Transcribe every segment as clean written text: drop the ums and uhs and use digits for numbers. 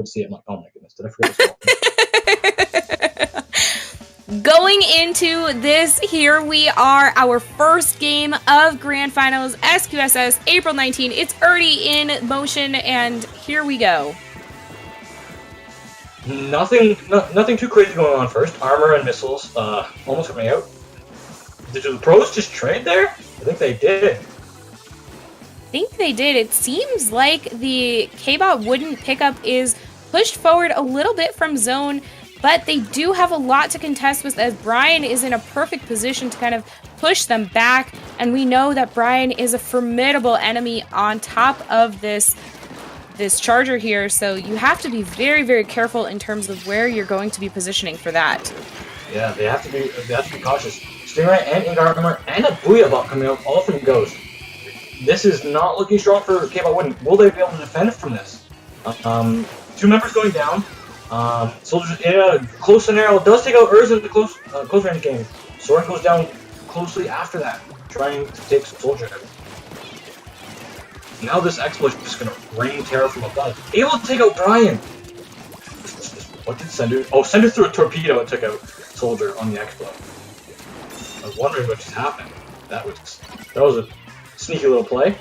see it. I'm like, oh my goodness, did I forget this? Going into this, here we are, our first game of Grand Finals, SqSS, April 19. It's already in motion, and here we go. Nothing too crazy going on first. Armor and missiles almost coming out. Did the pros just trade there? I think they did. It seems like the Kbot wooden pickup is pushed forward a little bit from zone, but they do have a lot to contest with, as Brian is in a perfect position to kind of push them back, and we know that Brian is a formidable enemy on top of this charger here, so you have to be very, very careful in terms of where you're going to be positioning for that. Yeah, they have to be cautious. Stingray and Ink Armor and a Booyah Bot coming out, all from Ghost. This is not looking strong for Kbot Wooden. Will they be able to defend from this? 2 members going down. Soldiers in a close scenario does take out Urza in the close range game. Soren goes down closely after that, trying to take Soldier out. Now this explosion is just going to rain terror from above. Able to take out Brian! What did Sendu... Oh, Sendu threw a torpedo and took out Soldier on the Expo. I was wondering what just happened. That was a sneaky little play.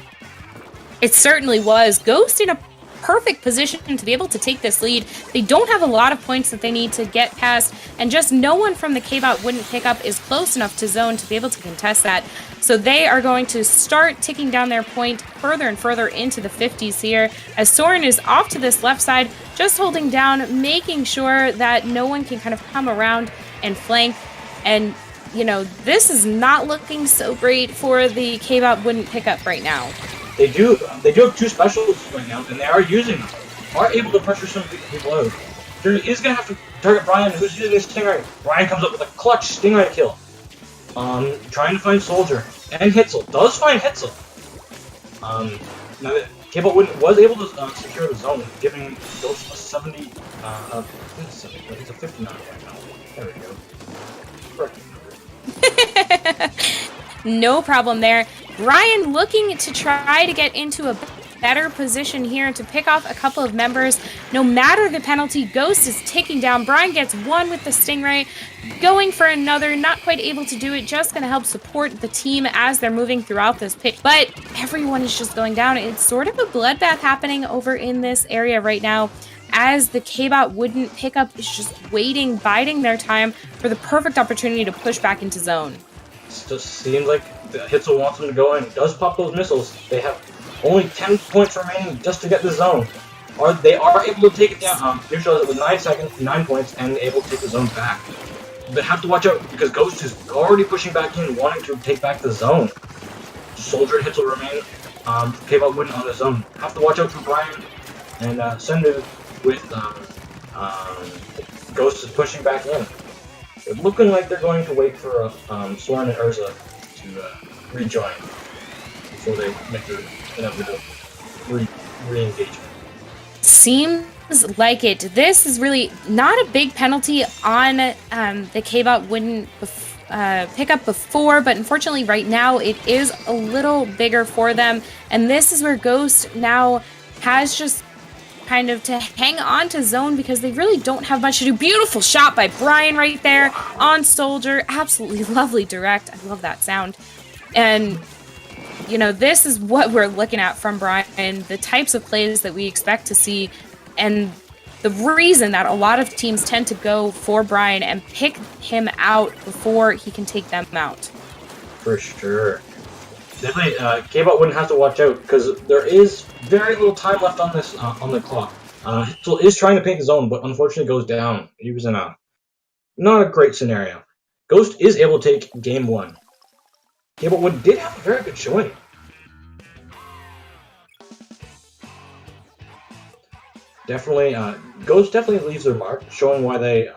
It certainly was. Ghost in a perfect position to be able to take this lead. They don't have a lot of points that they need to get past, and just no one from the Kbot wouldn't pick up is close enough to zone to be able to contest that. So they are going to start ticking down their point further and further into the 50s here, as Soren is off to this left side, just holding down, making sure that no one can kind of come around and flank. And, you know, this is not looking so great for the Kbot wouldn't pick up right now. They do have 2 specials right now, and they are using them. Are able to pressure some people out. There is going to have to target Brian, who's using his Stingray. Brian comes up with a clutch Stingray kill. Trying to find Soldier. And Hitzel. Does find Hitzel. Now that Kbot was able to secure the zone, giving Ghost a 70, it's a 59 right now. There we go. Correct. No problem there. Brian looking to try to get into a better position here to pick off a couple of members. No matter the penalty, Ghost is ticking down. Brian gets 1 with the Stingray, going for another, not quite able to do it, just going to help support the team as they're moving throughout this pick. But everyone is just going down. It's sort of a bloodbath happening over in this area right now, as the Kbot wouldn't pick up is just waiting, biding their time for the perfect opportunity to push back into zone. It just seems like Hitzel wants them to go in. Does pop those missiles. They have only 10 points remaining just to get the zone. They are able to take it down. Neutralize it with 9 seconds, 9 points, and able to take the zone back. But have to watch out because Ghost is already pushing back in, wanting to take back the zone. Soldier and Hitzel remain. Kbot Wooden on the zone. Have to watch out for Brian and Sendu with Ghost is pushing back in. It's looking like they're going to wait for Soren and Urza to rejoin before they make their inevitable re-engagement. Seems like it. This is really not a big penalty on the Kbot wouldn't pick up before, but unfortunately right now it is a little bigger for them, and this is where Ghost now has just kind of to hang on to zone because they really don't have much to do. Beautiful shot by Brian right there on Soldier. Absolutely lovely direct. I love that sound. And, you know, this is what we're looking at from Brian, the types of plays that we expect to see, and the reason that a lot of teams tend to go for Brian and pick him out before he can take them out. For sure. Definitely, Kbot wouldn't have to watch out because there is very little time left on this on the clock. Hitzel is trying to paint the zone, but unfortunately goes down. He was in a not a great scenario. Ghost is able to take game 1. Kbot Wooden did have a very good showing. Definitely, Ghost definitely leaves their mark, showing why they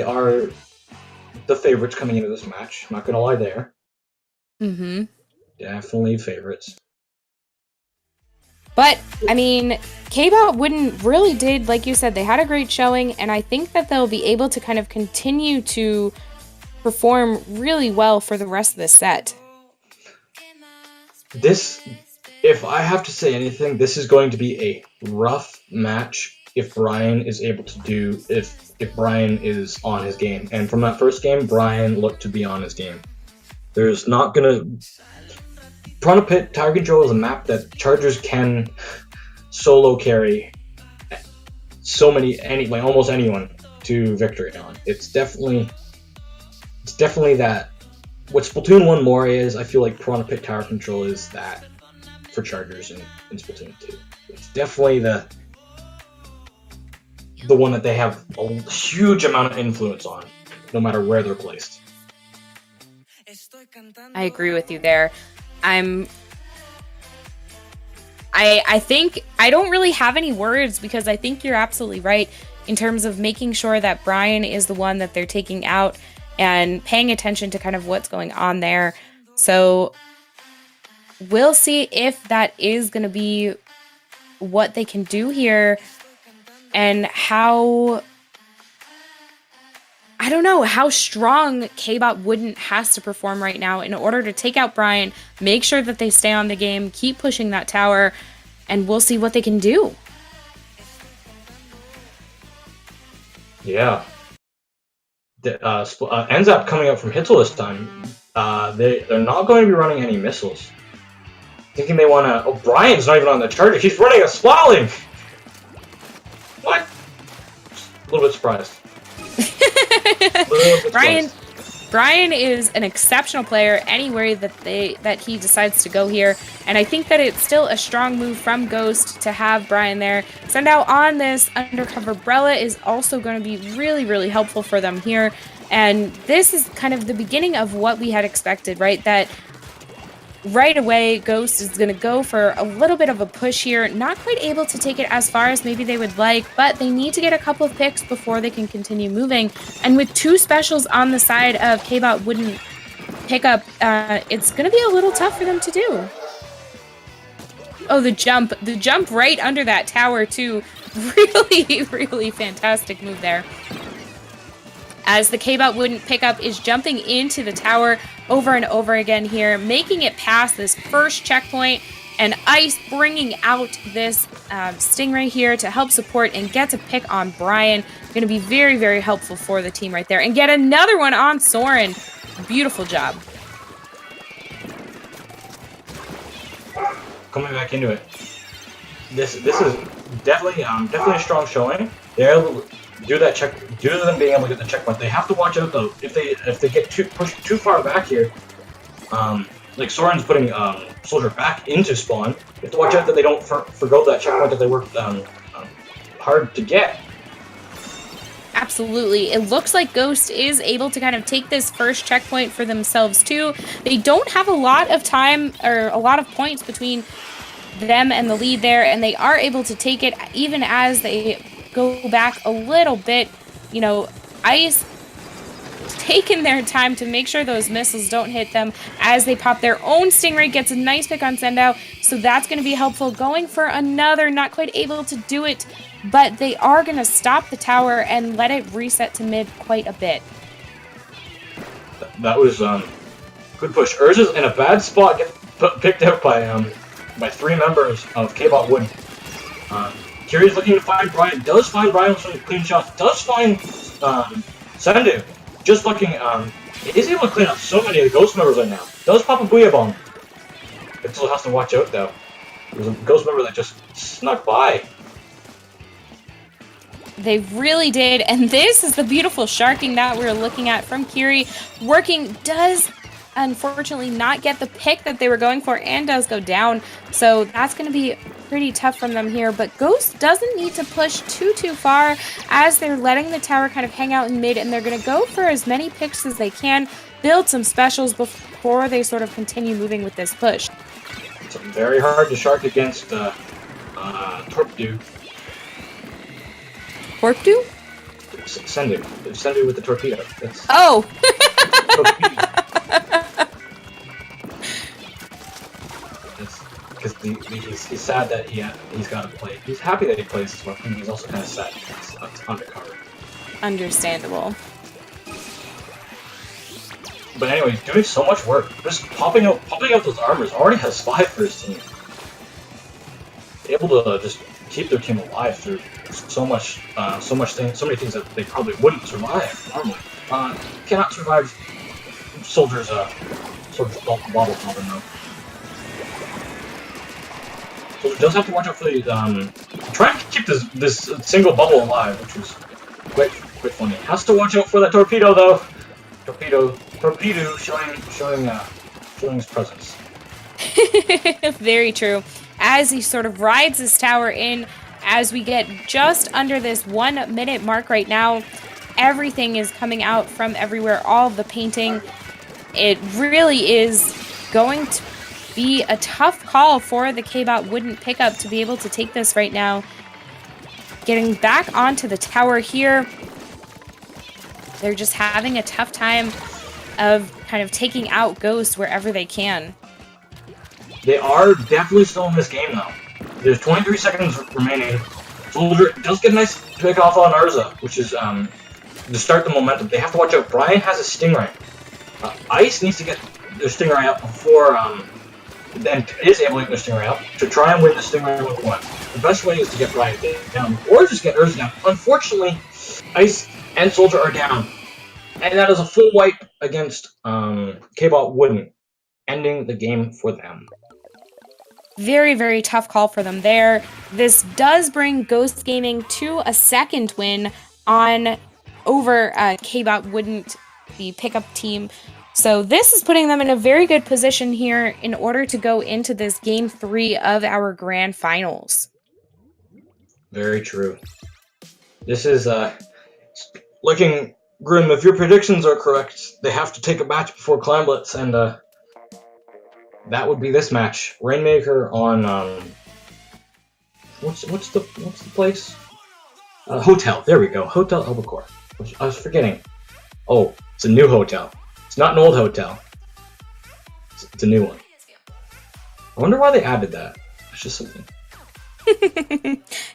are the favorites coming into this match. Not gonna lie there. Mm-hmm. Definitely favorites. But, I mean, Kbot Wooden really did, like you said, they had a great showing, and I think that they'll be able to kind of continue to perform really well for the rest of the set. This, if I have to say anything, this is going to be a rough match if Brian is able to do if Brian is on his game. And from that first game, Brian looked to be on his game. There's not gonna Piranha Pit Tower Control is a map that Chargers can solo carry almost anyone to victory on. It's definitely that. What Splatoon 1 more is, I feel like Piranha Pit Tower Control is that for Chargers in Splatoon 2. It's definitely the one that they have a huge amount of influence on, no matter where they're placed. I agree with you there. I think I don't really have any words because I think you're absolutely right in terms of making sure that Brian is the one that they're taking out and paying attention to kind of what's going on there. So we'll see if that is going to be what they can do here and how, I don't know, how strong Kbot Wooden has to perform right now in order to take out Brian, make sure that they stay on the game, keep pushing that tower, and we'll see what they can do. Yeah. Ends up coming up from Hitzel this time. They're not going to be running any missiles. Thinking they want to... Oh, Brian's not even on the Charger. He's running a Splatling! What? A little bit surprised. Brian is an exceptional player anywhere that he decides to go here, and I think that it's still a strong move from Ghost to have Brian there. Send out on this undercover Brella is also going to be really, really helpful for them here, and this is kind of the beginning of what we had expected, right? That right away, Ghost is going to go for a little bit of a push here. Not quite able to take it as far as maybe they would like, but they need to get a couple of picks before they can continue moving. And with two specials on the side of Kbot Wouldn't pick up, it's going to be a little tough for them to do. Oh, the jump right under that tower too. Really, really fantastic move there. As the Kbot Wouldn't pickup is jumping into the tower over and over again here, making it past this first checkpoint, and Ice bringing out this Stingray here to help support and get to pick on Brian. Going to be very, very helpful for the team right there. And get another one on Soren. Beautiful job. Coming back into it. This is definitely a strong showing. They're able to do that check. Due to them being able to get the checkpoint, they have to watch out though. If they get pushed too far back here, like Soren's putting Soldier back into spawn. You have to watch out that they don't forgo that checkpoint that they worked hard to get. Absolutely. It looks like Ghost is able to kind of take this first checkpoint for themselves too. They don't have a lot of time or a lot of points between them and the lead there, and they are able to take it even as they go back a little bit. You know, Ice taking their time to make sure those missiles don't hit them as they pop their own Stingray, gets a nice pick on Sendout, so that's going to be helpful. Going for another, not quite able to do it, but they are going to stop the tower and let it reset to mid quite a bit. That was good push. Urza's in a bad spot, get picked out by three members of Kbot Wood. Kiri's looking to find Brian, does find Brian with some clean shots, does find Sandu. Just looking, is able to clean up so many of the Ghost members right now. Does pop a Booyah Bomb. It still has to watch out though. There's a Ghost member that just snuck by. They really did, and this is the beautiful sharking that we're looking at from Kiri. Working, does unfortunately not get the pick that they were going for and does go down, so that's going to be pretty tough from them here. But Ghost doesn't need to push too far as they're letting the tower kind of hang out in mid, and they're going to go for as many picks as they can, build some specials before they sort of continue moving with this push. It's very hard to shark against Torpedo. Torpedo? Sendu with the torpedo. That's oh! Because he's sad that he's got to play. He's happy that he plays this weapon. He's also kind of sad that it's undercover. Understandable. But anyway, he's doing so much work. Just popping out those armors. Already has 5 for his team. Able to just keep their team alive through so many things that they probably wouldn't survive normally. Cannot survive Soldier's bobble problem though. Soldier does have to watch out for the trying to keep this single bubble alive, which is quite funny. Has to watch out for that torpedo though. Torpedo showing his presence. Very true. As he sort of rides his tower in, as we get just under this 1 minute mark right now, everything is coming out from everywhere, all of the painting. It really is going to be a tough call for the Kbot wouldn't pick up to be able to take this right now. Getting back onto the tower here. They're just having a tough time of kind of taking out Ghost wherever they can. They are definitely still in this game though. There's 23 seconds remaining. Soldier does get a nice pick off on Urza, which is to start the momentum. They have to watch out. Brian has a Stingray. Ice needs to get their Stingray up before then is able to get their Stingray up to try and win the Stingray with one. The best way is to get Brian down or just get Urza down. Unfortunately, Ice and Soldier are down. And that is a full wipe against Kbot wouldn't, ending the game for them. Very, very tough call for them there. This does bring Ghost Gaming to a second win over Kbot wouldn't, the pickup team. So this is putting them in a very good position here in order to go into this game 3 of our grand finals. Very true. This is looking grim. If your predictions are correct, they have to take a match before Climblets, and that would be this match. Rainmaker on what's the place? Hotel. There we go. Hotel Albacore. I was forgetting. Oh, it's a new hotel. It's not an old hotel. It's a new one. I wonder why they added that. It's just something.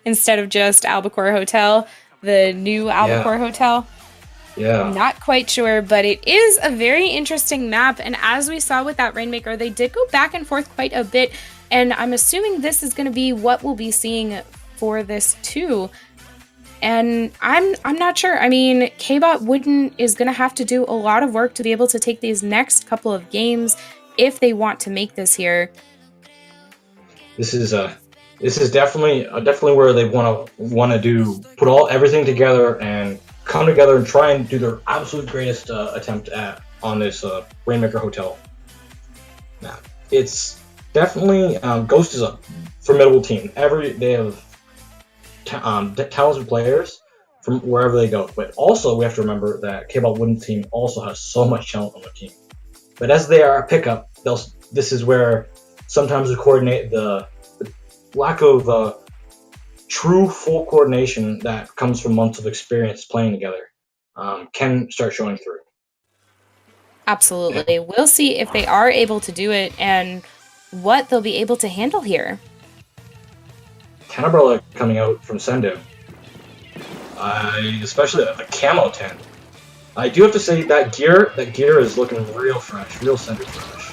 Instead of just Albacore Hotel, the new Albacore Hotel. Yeah. I'm not quite sure, but it is a very interesting map. And as we saw with that Rainmaker, they did go back and forth quite a bit. And I'm assuming this is going to be what we'll be seeing for this too. And I'm not sure. I mean, Kbot wouldn't is going to have to do a lot of work to be able to take these next couple of games if they want to make this here. This is definitely where they want to put everything together and come together and try and do their absolute greatest attempt on this Rainmaker Hotel map. It's definitely Ghost is a formidable team. They have talented players from wherever they go, but also we have to remember that Kbot wouldn't team also has so much talent on their team. But as they are a pickup, this is where sometimes the lack of true full coordination that comes from months of experience playing together can start showing through. Absolutely. We'll see if they are able to do it and what they'll be able to handle here. Umbrella coming out from Sendu. Especially the camo tent. I do have to say that gear is looking real fresh, real Sendu fresh.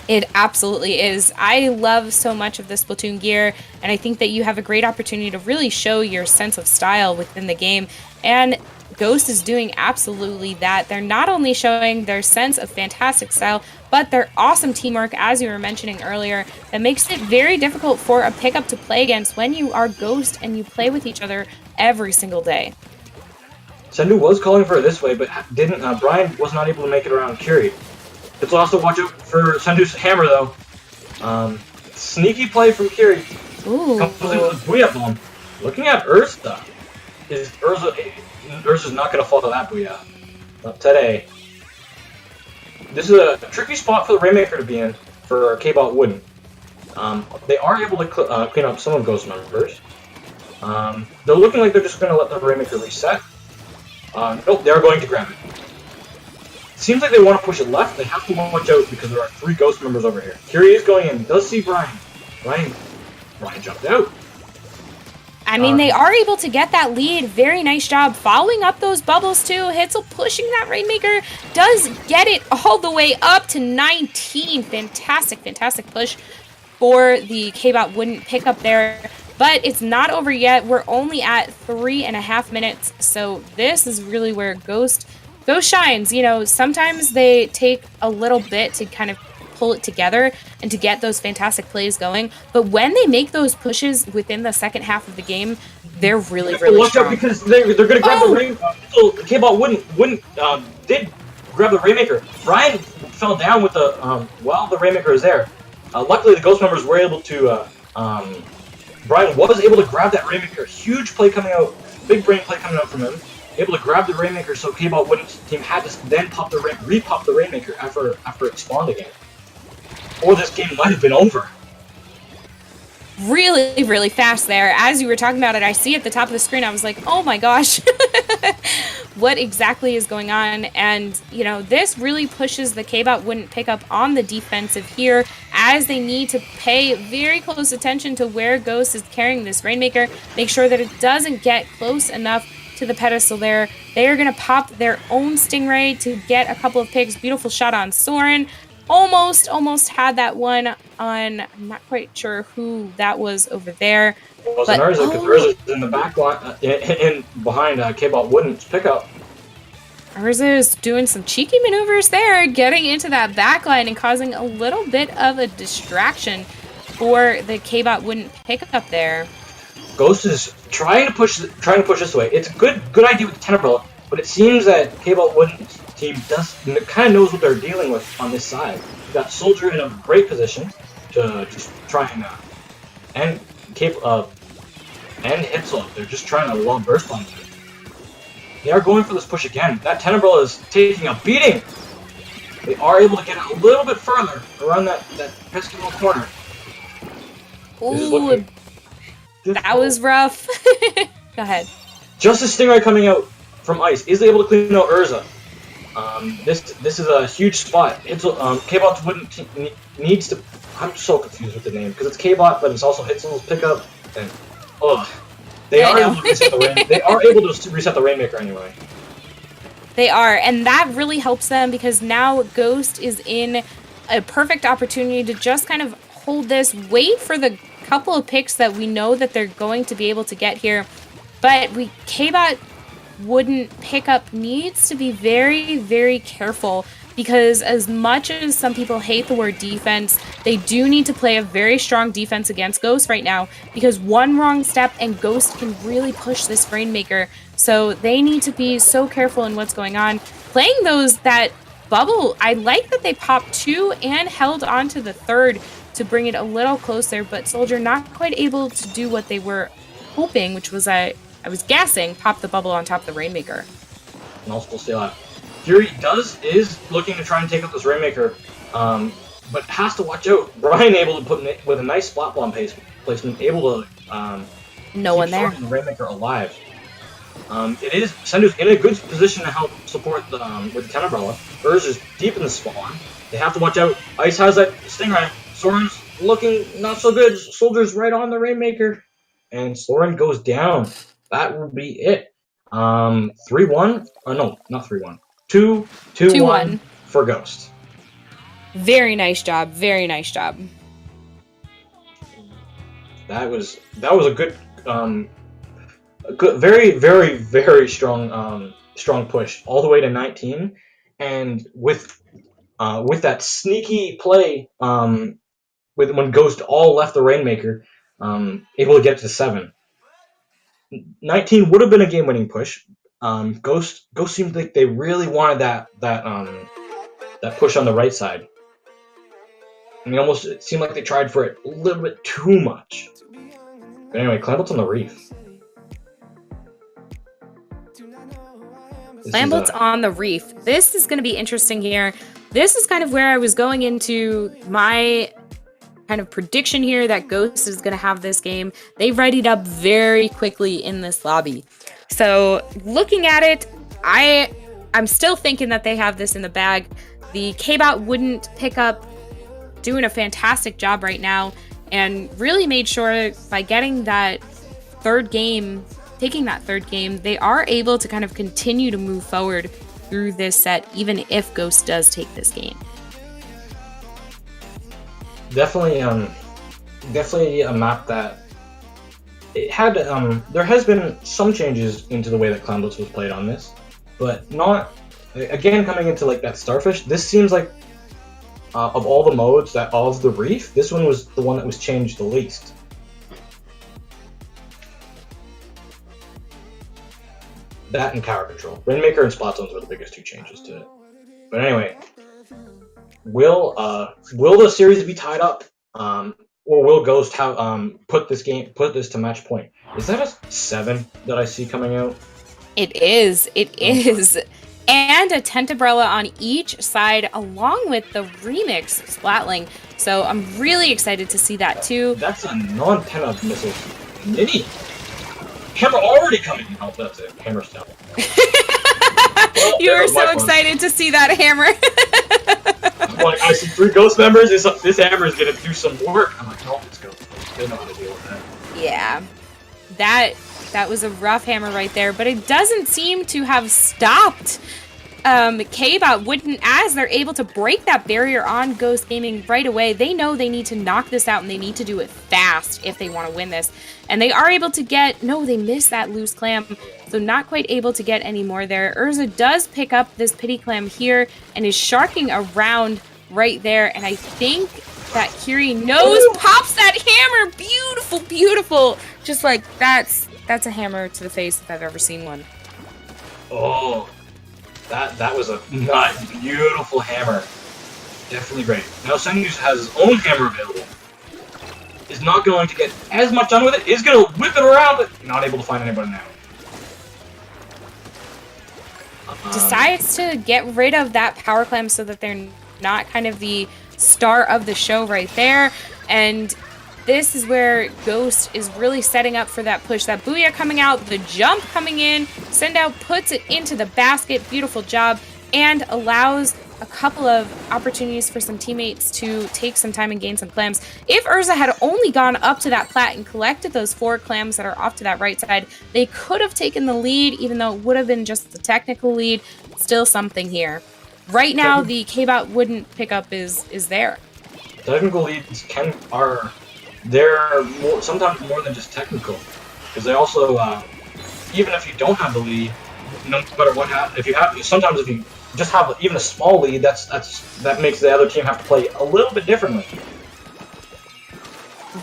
It absolutely is. I love so much of this Splatoon gear, and I think that you have a great opportunity to really show your sense of style within the game. And Ghost is doing absolutely that. They're not only showing their sense of fantastic style, but their awesome teamwork, as you were mentioning earlier, that makes it very difficult for a pickup to play against when you are Ghost and you play with each other every single day. Sendu was calling for it this way, but Brian was not able to make it around Curie. Let's also watch out for Sendu's hammer, though. Sneaky play from Curie. Ooh. Comes in with a Booyah Bomb. Looking at Urza. Urza's not going to fall to that Booyah. Not today. This is a tricky spot for the Rainmaker to be in for Kbot wouldn't. They are able to clean up some of Ghost members. They're looking like they're just going to let the Rainmaker reset. Nope, they're going to grab it. Seems like they want to push it left. They have to watch out because there are 3 Ghost members over here. Curie is going in. Does see Brian. Brian jumped out. I mean, they are able to get that lead. Very nice job following up those bubbles, too. Hitzel pushing that Rainmaker. Does get it all the way up to 19. Fantastic, fantastic push for the Kbot wouldn't pick up there. But it's not over yet. We're only at 3.5 minutes. So this is really where Ghost shines. You know, sometimes they take a little bit to kind of pull it together and to get those fantastic plays going. But when they make those pushes within the second half of the game, they're really, really watch strong. out because they're going to grab the Rainmaker. So Kbot did grab the Rainmaker. Brian fell down with the while the Rainmaker is there. Luckily, the Ghost members were able to. Brian was able to grab that Rainmaker. Huge play coming out, big brain play coming out from him. Able to grab the Rainmaker, so Kbot Wooden's team had to then repop the Rainmaker after it spawned again. Or this game might have been over. Really, really fast there. As you were talking about it, I see at the top of the screen, I was like, oh my gosh, what exactly is going on? And, you know, this really pushes the Kbot Wouldn't pick up on the defensive here, as they need to pay very close attention to where Ghost is carrying this Rainmaker, make sure that it doesn't get close enough to the pedestal there. They are going to pop their own Stingray to get a couple of picks. Beautiful shot on Soren. Almost had that one on, I'm not quite sure who that was over there. It wasn't Urza, because Urza's in the back line, behind Kbot Wooden's pickup. Urza is doing some cheeky maneuvers there, getting into that back line and causing a little bit of a distraction for the Kbot Wouldn't pick up there. Ghost is trying to push this way. It's a good idea with the Tenebrola, but it seems that Kbot Wooden's team kind of knows what they're dealing with on this side. You've got Soldier in a great position to just try and Hitzel. They're just trying to long burst on them. They are going for this push again. That Tenebrola is taking a beating. They are able to get a little bit further around that pesky little corner. Ooh, that was rough. Go ahead. Justice Stingray coming out from ice is able to clean out Urza. This is a huge spot. Kbot Wooden needs to. I'm so confused with the name because it's Kbot, but it's also Hitzel's pickup. And they are able to reset the Rainmaker anyway. They are, and that really helps them because now Ghost is in a perfect opportunity to just kind of hold this, wait for the couple of picks that we know that they're going to be able to get here, but Kbot Wouldn't pick up needs to be very, very careful because as much as some people hate the word defense, they do need to play a very strong defense against Ghost right now because one wrong step and Ghost can really push this Rainmaker. So they need to be so careful in what's going on. Playing that bubble, I like that they popped two and held on to the third to bring it a little closer, but Soldier not quite able to do what they were hoping, which was I was guessing, pop the bubble on top of the Rainmaker. And also steal out. Fury is looking to try and take up this Rainmaker, but has to watch out. Brian able to put in with a nice splat bomb placement, able to no one there. The Rainmaker alive. Sendu's in a good position to help support with the Tenebrola. Urza's deep in the spawn. They have to watch out. Ice has that Stingray. Soren's looking not so good. Soldier's right on the Rainmaker, and Soren goes down. That will be it. 3-1. No, not 3-1. 2-1 for Ghost. Very nice job. Very nice job. That was a good, very, very, very strong, strong push all the way to 19, and with that sneaky play, when Ghost all left the Rainmaker, able to get to 7. 19 would have been a game-winning push. Ghost seemed like they really wanted that push on the right side. And it seemed like they tried for it a little bit too much. But anyway, Clambot's on the reef. Clambot's on the reef. This is going to be interesting here. This is kind of where I was going into my kind of prediction here that Ghost is going to have this game. They readied up very quickly in this lobby. So looking at it, I'm still thinking that they have this in the bag. The Kbot Wouldn't pick up, doing a fantastic job right now, and really made sure by getting that third game, taking that third game, they are able to kind of continue to move forward through this set, even if Ghost does take this game. Definitely a map that it had there has been some changes into the way that Clown Blitz was played on this, but not again coming into like that Starfish. This seems like of all the modes that of the Reef, this one was the one that was changed the least. That and Tower Control. Rainmaker and Splat Zones were the biggest two changes to it. But anyway, will the series be tied up? Or will Ghost have put this to match point? Is that a 7 that I see coming out? It is. It is. And a Tentabrella on each side, along with the remix Splatling. So I'm really excited to see that too. That's a non-10 missile mini. Hammer already coming out. That's it. Hammer's down. Well, you were so excited to see that hammer. Like, I see 3 Ghost members. This hammer is gonna do some work. I'm like, no, it's Ghost. They know how to deal with that. Yeah, that was a rough hammer right there, but it doesn't seem to have stopped Kbot wouldn't, as they're able to break that barrier on Ghost Gaming right away. They know they need to knock this out, and they need to do it fast if they want to win this. And they are able to get, no, they missed that loose clam, so not quite able to get any more there. Urza does pick up this pity clam here and is sharking around right there, and I think that Kiri knows, pops that hammer. Beautiful, beautiful. Just like, that's a hammer to the face if I've ever seen one. Oh, that was a beautiful hammer. Definitely great. Now Sengus has his own hammer available. Is not going to get as much done with it. Is going to whip it around, but not able to find anybody now. Decides to get rid of that power clam so that they're not kind of the star of the show right there. And this is where Ghost is really setting up for that push. That Booyah coming out, the jump coming in, Send Out puts it into the basket, beautiful job, and allows a couple of opportunities for some teammates to take some time and gain some clams. If Urza had only gone up to that plat and collected those 4 clams that are off to that right side, they could have taken the lead, even though it would have been just the technical lead. Still something here. Right now, the Kbot wouldn't pick up is there. Technical leads they're sometimes more than just technical, because they also, even if you don't have the lead, no matter what happens, sometimes if you just have even a small lead, that makes the other team have to play a little bit differently.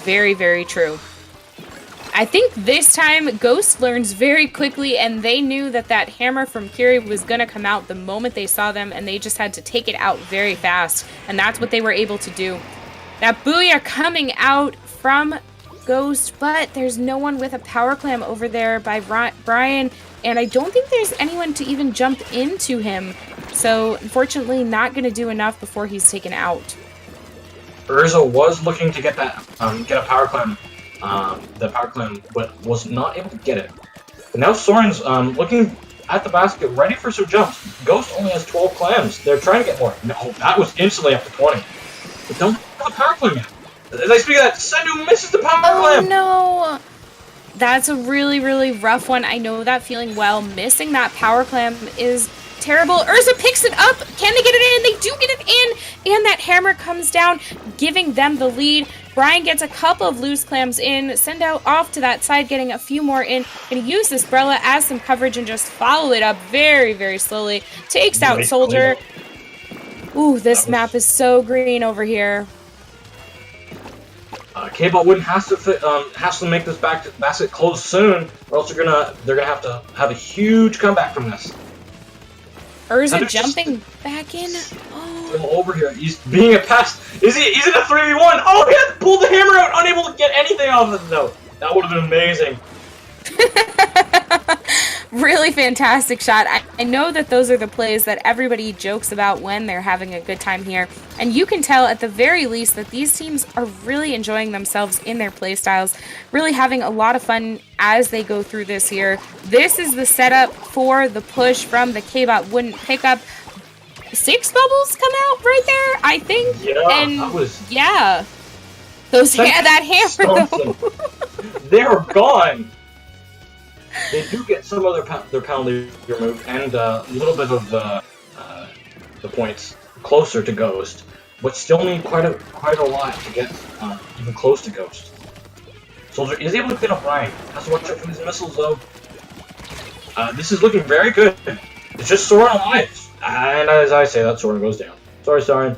Very, very true. I think this time Ghost learns very quickly, and they knew that that hammer from Kiri was going to come out the moment they saw them, and they just had to take it out very fast, and that's what they were able to do. That Booyah coming out from Ghost, but there's no one with a power clam over there by Brian, and I don't think there's anyone to even jump into him, so unfortunately not going to do enough before he's taken out. Urza was looking to get that, get a power clam, but was not able to get it. But now Soren's looking at the basket, ready for some jumps. Ghost only has 12 clams. They're trying to get more. No, that was instantly up to 20. But don't have a power clam yet. As I speak of that, Sendu misses the power clam! Oh no! That's a really, really rough one. I know that feeling well. Missing that power clam is terrible. Urza picks it up. Can they get it in? They do get it in. And that hammer comes down, giving them the lead. Brian gets a couple of loose clams in. Send Out off to that side, getting a few more in. Gonna use this Brella as some coverage and just follow it up very, very slowly. Takes out Soldier. Ooh, this map is so green over here. Kbot wouldn't has to make this basket close soon, or else they're gonna have to have a huge comeback from this. Urza jumping back in. Oh. Over here, he's being a pest. He's in a 3v1. Oh, he had to pull the hammer out, unable to get anything off of it though. That would have been amazing. Really fantastic shot. I know that those are the plays that everybody jokes about when they're having a good time here. And you can tell at the very least that these teams are really enjoying themselves in their play styles, really having a lot of fun as they go through this here. This is the setup for the push from the Kbot wouldn't pick up. 6 bubbles come out right there, I think. Yeah, and that was... yeah. That hammer though. They're gone. They do get some of their penalty removed and a little bit of the points closer to Ghost, but still need quite a lot to get even close to Ghost. Soldier is able to clean up Ryan. Has to watch out for these missiles though. This is looking very good. It's just Soren alive. And as I say that, Soren goes down. Sorry, Soren.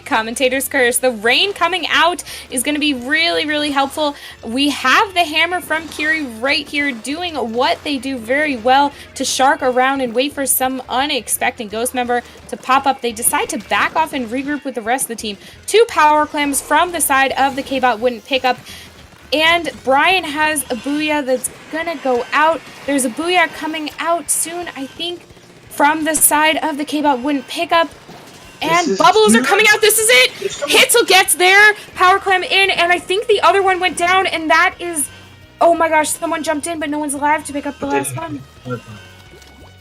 Commentator's curse. The rain coming out is going to be really, really helpful. We have the hammer from Kiri right here doing what they do very well to shark around and wait for some unexpected ghost member to pop up. They decide to back off and regroup with the rest of the team. 2 power clams from the side of the Kbot wouldn't pick up. And Brian has a booyah that's going to go out. There's a booyah coming out soon, I think, from the side of the Kbot wouldn't pick up. And bubbles are coming out. This is it. Hitzel gets there. Power clam in. And I think the other one went down. And that is... Oh my gosh. Someone jumped in, but no one's alive to pick up the last one.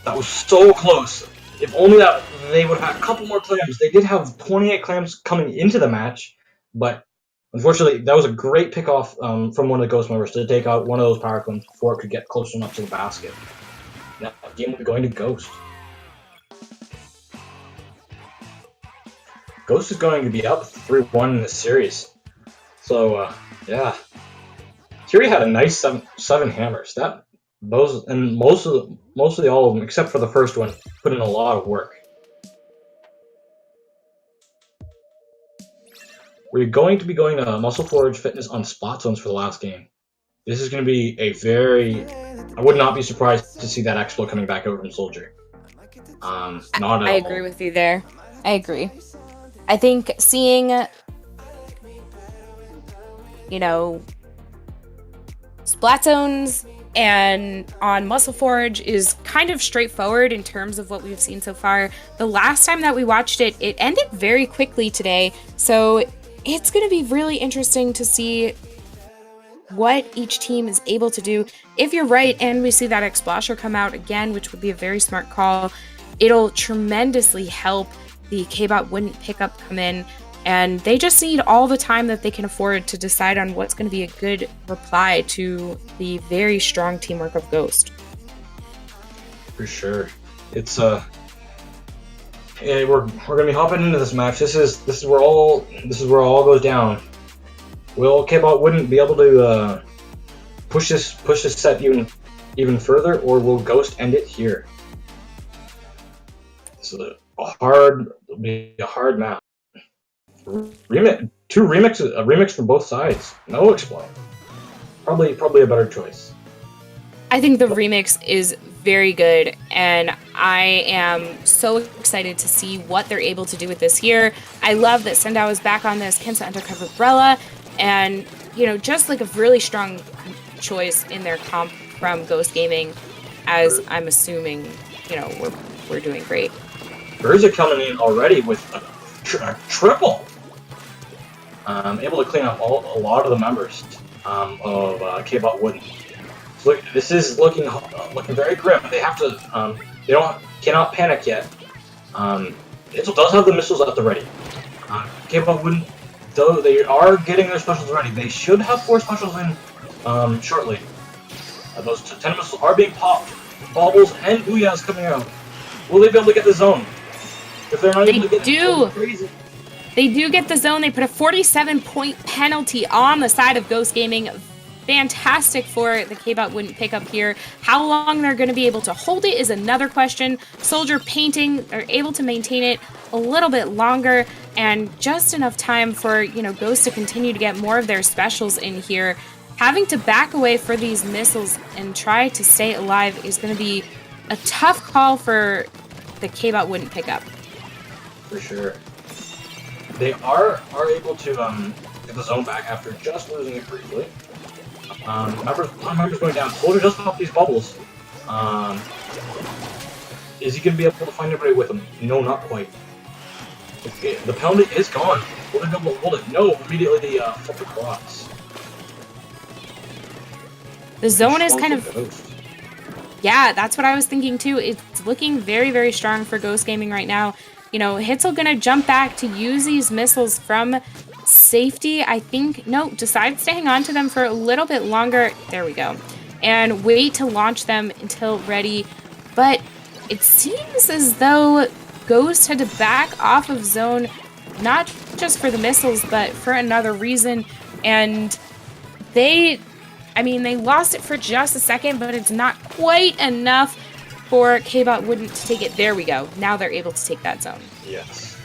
That was so close. If only that they would have had a couple more clams. They did have 28 clams coming into the match. But unfortunately, that was a great pickoff from one of the ghost members to take out one of those power clams before it could get close enough to the basket. Now, the game will be going to Ghost. Ghost is going to be up 3-1 in this series. So, yeah. Kiri had a nice seven hammers. Those and mostly all of them, except for the first one, put in a lot of work. We're going to be going to Muscle Forge Fitness on Spot Zones for the last game. This is going to be a very... I would not be surprised to see that Explode coming back over from Soldier. Not at all. I agree with you there. I agree. I think seeing, you know, Splat Zones and on Muscle Forge is kind of straightforward in terms of what we've seen so far. The last time that we watched it, it ended very quickly today. So it's going to be really interesting to see what each team is able to do. If you're right and we see that Explasher come out again, which would be a very smart call, it'll tremendously help the Kbot wouldn't pick up come in, and they just need all the time that they can afford to decide on what's going to be a good reply to the very strong teamwork of Ghost. For sure. It's yeah, we're gonna be hopping into this match. This is where all goes down. Will Kbot wouldn't be able to push this set even further, or will Ghost end it here? So it'll be a hard map. A remix from both sides. No Explode. Probably a better choice. I think the remix is very good, and I am so excited to see what they're able to do with this here. I love that Sendao is back on this Kensa Undercover Umbrella, and you know, just like a really strong choice in their comp from Ghost Gaming, as I'm assuming, you know, we're doing great. Urza coming in already with a triple. Able to clean up a lot of the members of Kbot Wooden. So look, this is looking very grim. They have to cannot panic yet. Hitzel does have the missiles at the ready. Kbot Wooden, though they are getting their specials ready, they should have 4 specials in shortly. Those 10 missiles are being popped. Baubles and Booyahs coming out. Will they be able to get the zone? If they're not able to get the zone, crazy. They do get the zone. They put a 47-point penalty on the side of Ghost Gaming. Fantastic for the Kbot wouldn't pick up here. How long they're going to be able to hold it is another question. Soldier painting are able to maintain it a little bit longer, and just enough time for, you know, Ghost to continue to get more of their specials in here. Having to back away for these missiles and try to stay alive is going to be a tough call for the Kbot wouldn't pick up. For sure. They are able to get the zone back after just losing it briefly. Members going down. Soldier does pop these bubbles. Is he going to be able to find everybody with him? No, not quite. Okay, the penalty is gone. Will they be able to hold it? No, immediately the flip across. The zone is kind of... Yeah, that's what I was thinking too. It's looking very, very strong for Ghost Gaming right now. You know, Hitzel gonna jump back to use these missiles from safety, I think. No, decides to hang on to them for a little bit longer. There we go. And wait to launch them until ready. But it seems as though Ghost had to back off of zone, not just for the missiles, but for another reason. And they lost it for just a second, but it's not quite enough for Kbot Wouldn't to take it. There we go. Now they're able to take that zone. Yes.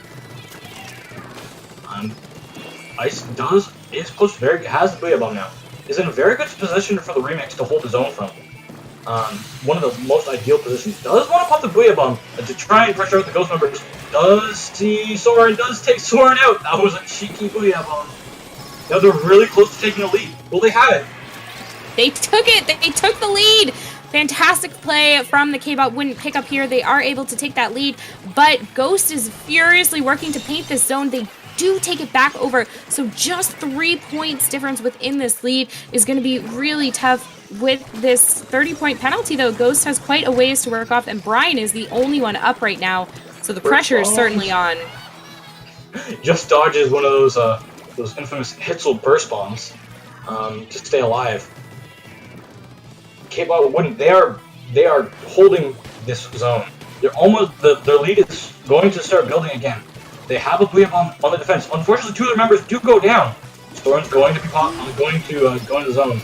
Ice has the Booyah Bomb now. Is in a very good position for the remix to hold the zone from. One of the most ideal positions. Does want to pop the Booyah Bomb to try and pressure out the Ghost members. Does see Soren, does take Soren out. That was a cheeky Booyah Bomb. Now they're really close to taking the lead. Will they have it? They took it! They took the lead! Fantastic play from the Kbot Wouldn't pick up here. They are able to take that lead, but Ghost is furiously working to paint this zone. They do take it back over, so just 3 points difference within this lead is going to be really tough with this 30-point penalty, though. Ghost has quite a ways to work off, and Brian is the only one up right now, so the pressure is certainly on. Just dodges one of those infamous Hitzel burst bombs to stay alive. Kbot Wouldn't, they are holding this zone. They're almost, their lead is going to start building again. They have a Booyah Bomb on the defense. Unfortunately, 2 of their members do go down. Storm's going to be going to go into the zone.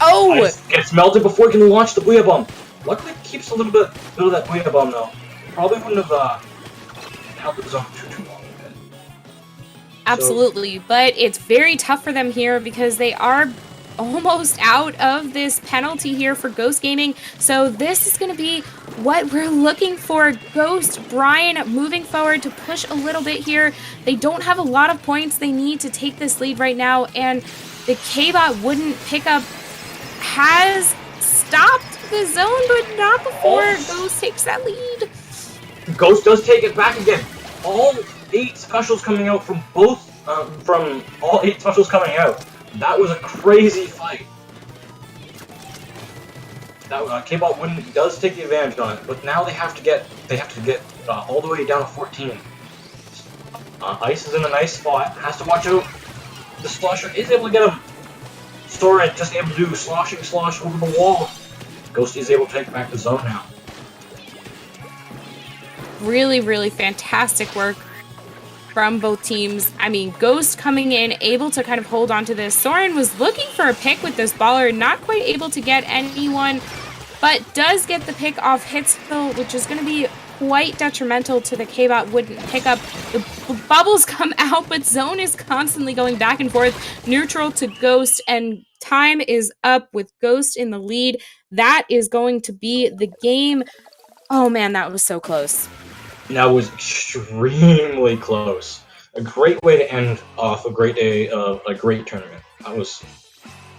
Oh! Ice gets melted before he can launch the Booyah Bomb. Luckily, keeps a little bit of that Booyah Bomb though. Probably wouldn't have held the zone too long. Absolutely, but it's very tough for them here because they are almost out of this penalty here for Ghost Gaming. So this is going to be what we're looking for. Ghost, Brian moving forward to push a little bit here. They don't have a lot of points they need to take this lead right now, and the Kbot Wouldn't pick up has stopped the zone, but not before Ghost takes that lead. Ghost does take it back again. All 8 specials coming out from both, from all 8 specials coming out. That was a crazy fight. That Kbot Wouldn't does take the advantage on it, but now they have to get all the way down to 14. Ice is in a nice spot. Has to watch out. The slosher is able to get him. Soren just able to do sloshing slosh over the wall. Ghost is able to take back the zone now. Really, really fantastic work from both teams. I mean, Ghost coming in, able to kind of hold on to this. Soren was looking for a pick with this baller, not quite able to get anyone, but does get the pick off Hitzel, which is going to be quite detrimental to the Kbot Wouldn't pick up. The bubbles come out, but zone is constantly going back and forth, neutral to Ghost, and time is up with Ghost in the lead. That is going to be the game. Oh man, that was so close. That was extremely close. A great way to end off a great day of a great tournament. That was,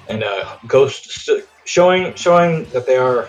and Ghost showing that they are